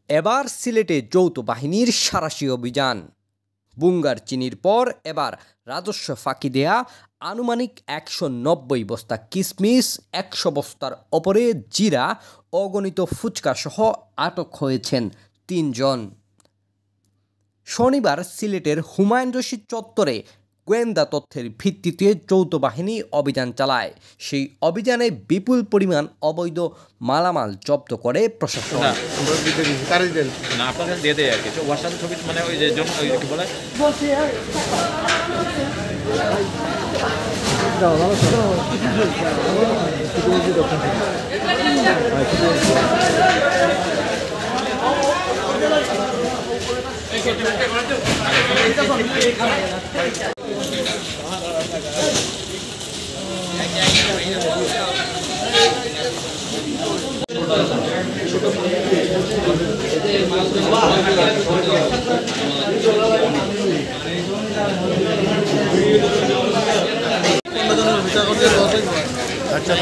এবার সিলেটে যৌথ বাহিনীর সাঁড়াশি অভিযান। বুঙ্গার চিনির পর এবার রাজস্ব ফাঁকি দেয়া আনুমানিক ১৯০ বস্তা কিসমিস, ১০০ বস্তার ওপরে জিরা, অগণিত ফুচকাসহ আটক হয়েছেন ৩ জন। শনিবার সিলেটের হুমায়ুন রশিদ চত্বরে গোয়েন্দা তথ্যের ভিত্তিতে যৌথ বাহিনী অভিযান চালায়। সেই অভিযানে বিপুল পরিমাণ অবৈধ মালামাল জব্দ করে প্রশাসন। আচ্ছা